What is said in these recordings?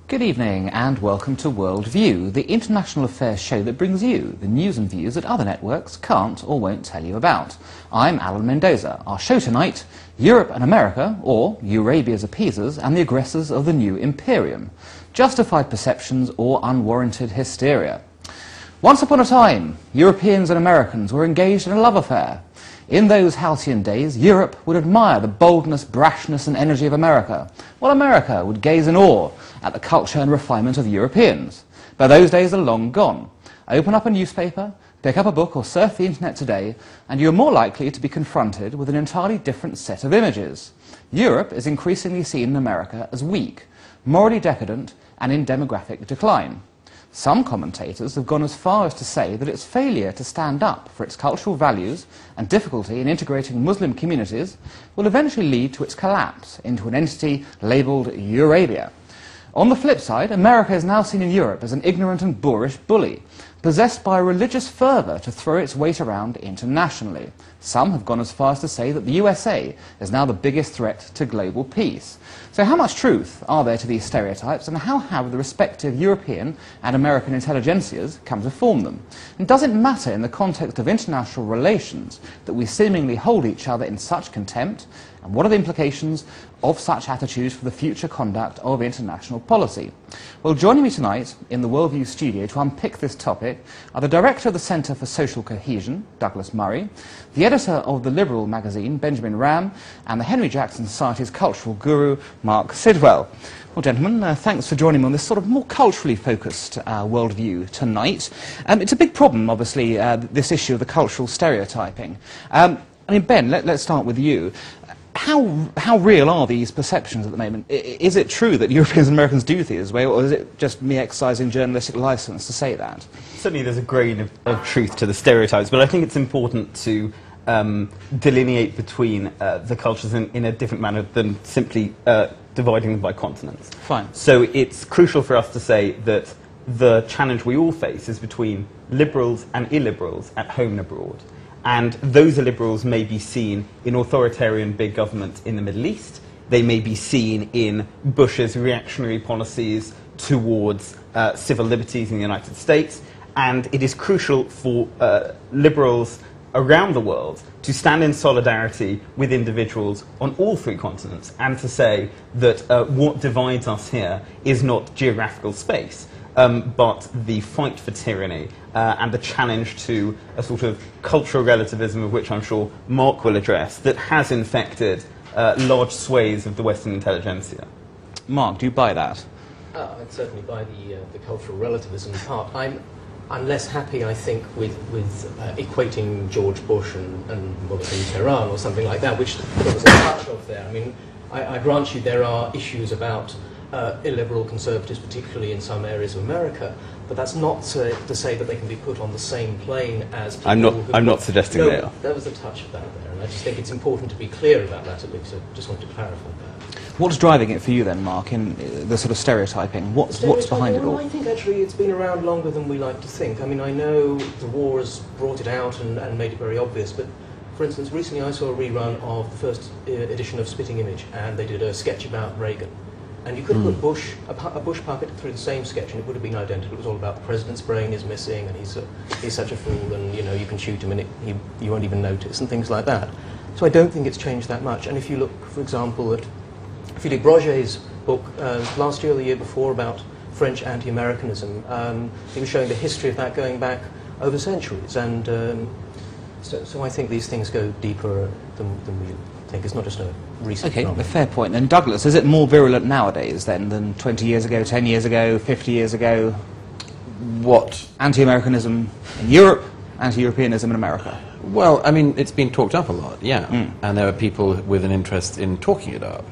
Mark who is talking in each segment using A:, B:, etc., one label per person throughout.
A: Good evening and welcome to Worldview, the international affairs show that brings you the news and views that other networks can't or won't tell you about. I'm Alan Mendoza. Our show tonight, Europe and America, or Eurabia's appeasers and the aggressors of the new imperium. Justified perceptions or unwarranted hysteria. Once upon a time, Europeans and Americans were engaged in a love affair. In those halcyon days, Europe would admire the boldness, brashness and energy of America, while America would gaze in awe at the culture and refinement of Europeans. But those days are long gone. Open up a newspaper, pick up a book or surf the internet today, and you're more likely to be confronted with an entirely different set of images. Europe is increasingly seen in America as weak, morally decadent and in demographic decline. Some commentators have gone as far as to say that its failure to stand up for its cultural values and difficulty in integrating Muslim communities will eventually lead to its collapse into an entity labelled Eurabia. On the flip side, America is now seen in Europe as an ignorant and boorish bully, possessed by a religious fervour to throw its weight around internationally. Some have gone as far as to say that the USA is now the biggest threat to global peace. So how much truth are there to these stereotypes, and how have the respective European and American intelligentsias come to form them? And does it matter in the context of international relations that we seemingly hold each other in such contempt? And what are the implications of such attitudes for the future conduct of international policy? Well, joining me tonight in the Worldview studio to unpick this topic are the Director of the Centre for Social Cohesion, Douglas Murray, the Editor of the Liberal magazine, Benjamin Ram, and the Henry Jackson Society's cultural guru, Mark Sidwell. Well, gentlemen, thanks for joining me on this sort of more culturally focused worldview tonight. It's a big problem, obviously, this issue of the cultural stereotyping. I mean, Ben, let's start with you. How real are these perceptions at the moment? Is it true that Europeans and Americans do things this way, or is it just me exercising journalistic license to say that?
B: Certainly there's a grain of truth to the stereotypes, but I think it's important to delineate between the cultures in a different manner than simply dividing them by continents.
A: Fine.
B: So it's crucial for us to say that the challenge we all face is between liberals and illiberals at home and abroad. And those illiberals may be seen in authoritarian big government in the Middle East. They may be seen in Bush's reactionary policies towards civil liberties in the United States. And it is crucial for liberals around the world to stand in solidarity with individuals on all three continents and to say that what divides us here is not geographical space, but the fight for tyranny and the challenge to a sort of cultural relativism, of which I'm sure Mark will address, that has infected large swathes of the Western intelligentsia.
A: Mark, do you buy that?
C: I'd certainly buy the cultural relativism part. I'm less happy, I think, with equating George Bush and what was in Tehran or something like that, which there was a touch of there. I mean, I grant you there are issues about illiberal conservatives, particularly in some areas of America, but that's not to say that they can be put on the same plane as people
B: I'm not suggesting
C: no,
B: they are.
C: There was a touch of that there, and I just think it's important to be clear about that, at least. I just wanted to clarify that.
A: What's driving it for you then, Mark, in the sort of stereotyping? What's behind it all?
C: I think actually it's been around longer than we like to think. I mean, I know the war has brought it out and made it very obvious, but for instance, recently I saw a rerun of the first edition of Spitting Image, and they did a sketch about Reagan. And you could have put a Bush puppet through the same sketch, and it would have been identical. It was all about the president's brain is missing, and he's such a fool, and you can shoot him, and you won't even notice, and things like that. So I don't think it's changed that much. And if you look, for example, at Philippe Roget's book last year or the year before about French anti-Americanism, he was showing the history of that going back over centuries. And so I think these things go deeper than we think. It's not just a recent phenomenon.
A: A fair point. And Douglas, is it more virulent nowadays then than 20 years ago, 10 years ago, 50 years ago?
D: What?
A: Anti-Americanism in Europe, anti-Europeanism in America?
D: Well, I mean, it's been talked up a lot, yeah. And there are people with an interest in talking it up.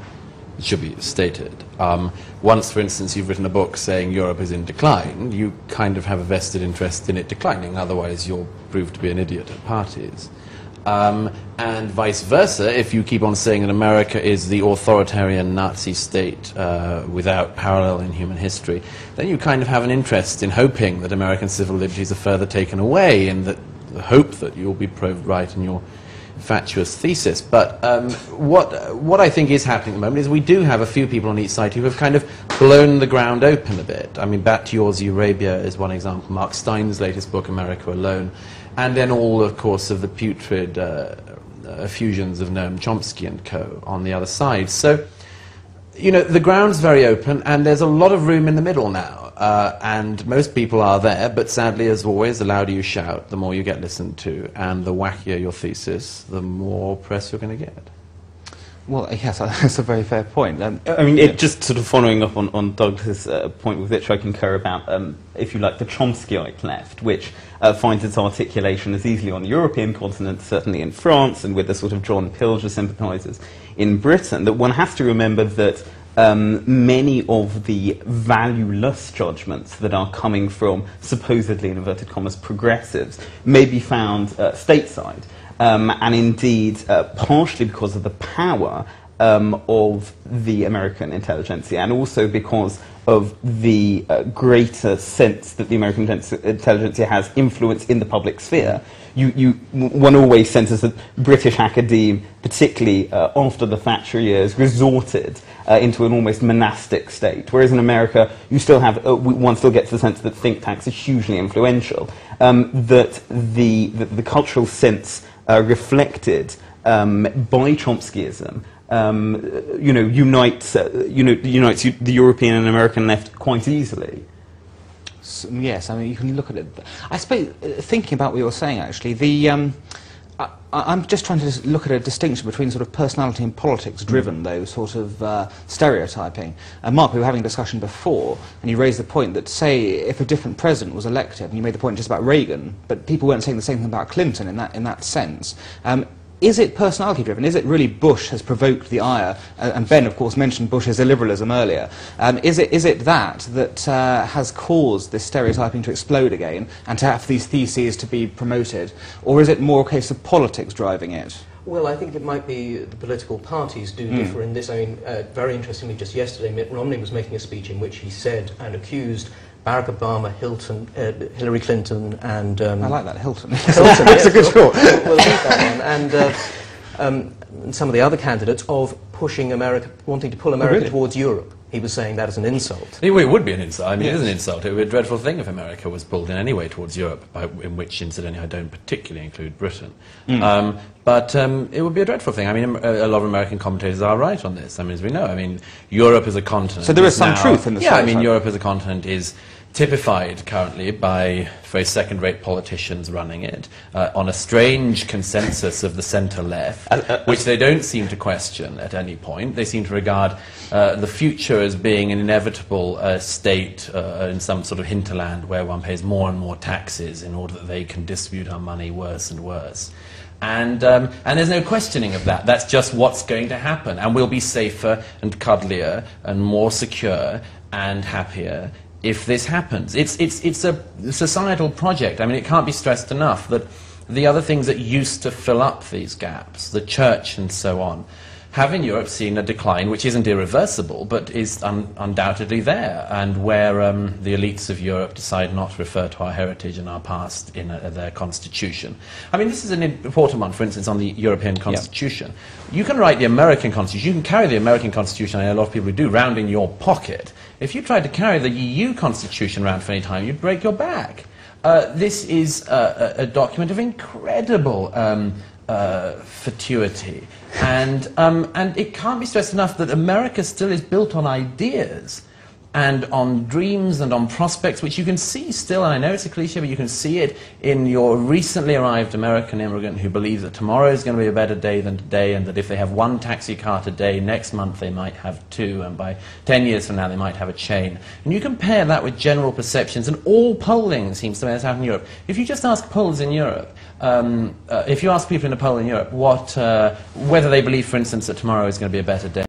D: It should be stated. Once, for instance, you've written a book saying Europe is in decline, you kind of have a vested interest in it declining, otherwise you'll prove to be an idiot at parties. And vice versa, if you keep on saying that America is the authoritarian Nazi state without parallel in human history, then you kind of have an interest in hoping that American civil liberties are further taken away, and that the hope that you'll be proved right and fatuous thesis. But what I think is happening at the moment is we do have a few people on each side who have kind of blown the ground open a bit. I mean, back to yours, Eurabia is one example, Mark Stein's latest book, America Alone, and then all, of course, of the putrid effusions of Noam Chomsky and co. on the other side. So, you know, the ground's very open, and there's a lot of room in the middle now. And most people are there, but sadly, as always, the louder you shout, the more you get listened to, and the wackier your thesis, the more press you're going to get.
A: Well, yes, that's a very fair point.
B: I mean, just sort of following up on Douglas's point with which I concur about, if you like, the Chomskyite left, which finds its articulation as easily on the European continent, certainly in France, and with the sort of John Pilger sympathisers in Britain, that one has to remember that many of the valueless judgments that are coming from supposedly, in inverted commas, progressives may be found stateside. And indeed, partially because of the power of the American intelligentsia, and also because of the greater sense that the American intelligentsia has influence in the public sphere. One always senses that British academe, particularly after the Thatcher years, resorted into an almost monastic state, whereas in America you still have, one still gets the sense that think tanks are hugely influential, that the cultural sense reflected by Chomskyism, unites the European and American left quite easily.
A: Yes, I mean, you can look at it. I suppose, thinking about what you're saying, actually, I'm just trying to look at a distinction between sort of personality and politics-driven, though, sort of stereotyping. Mark, we were having a discussion before, and you raised the point that, say, if a different president was elected, and you made the point just about Reagan, but people weren't saying the same thing about Clinton in that sense. Is it personality-driven? Is it really Bush has provoked the ire? And Ben, of course, mentioned Bush's illiberalism earlier. Is it that has caused this stereotyping to explode again and to have these theses to be promoted? Or is it more a case of politics driving it?
C: Well, I think it might be the political parties do differ in this. I mean, very interestingly, just yesterday, Mitt Romney was making a speech in which he said and accused Barack Obama, Hillary Clinton, and...
A: I like that, Hilton.
C: Hilton,
A: that's a good call.
C: We'll leave that one. And some of the other candidates of pushing America, wanting to pull America towards Europe. He was saying that as an insult.
D: It would be an insult. I mean, it is an insult. It would be a dreadful thing if America was pulled in any way towards Europe, in which, incidentally, I don't particularly include Britain. But it would be a dreadful thing. I mean, a lot of American commentators are right on this. I mean, as we know, I mean, Europe as a continent...
A: So there is some truth in the
D: Yeah, I mean, Europe as a continent is typified currently by very second-rate politicians running it, on a strange consensus of the centre-left, which they don't seem to question at any point. They seem to regard the future as being an inevitable state in some sort of hinterland where one pays more and more taxes in order that they can distribute our money worse and worse. And there's no questioning of that. That's just what's going to happen. And we'll be safer and cuddlier and more secure and happier if this happens. It's a societal project. I mean, it can't be stressed enough that the other things that used to fill up these gaps, the church and so on, have in Europe seen a decline which isn't irreversible, but is undoubtedly there, and where the elites of Europe decide not to refer to our heritage and our past in their constitution. I mean, this is an important one, for instance, on the European Constitution. Yeah. You can write the American Constitution, you can carry the American Constitution, I know a lot of people who do, round in your pocket. If you tried to carry the EU Constitution around for any time, you'd break your back. This is a document of incredible fatuity, and it can't be stressed enough that America still is built on ideas and on dreams and on prospects, which you can see still, and I know it's a cliche, but you can see it in your recently arrived American immigrant who believes that tomorrow is going to be a better day than today, and that if they have one taxi car today, next month they might have two, and by 10 years from now they might have a chain. And you compare that with general perceptions, and all polling seems to bear this out in Europe. If you just ask polls in Europe, if you ask people in a poll in Europe whether they believe, for instance, that tomorrow is going to be a better day,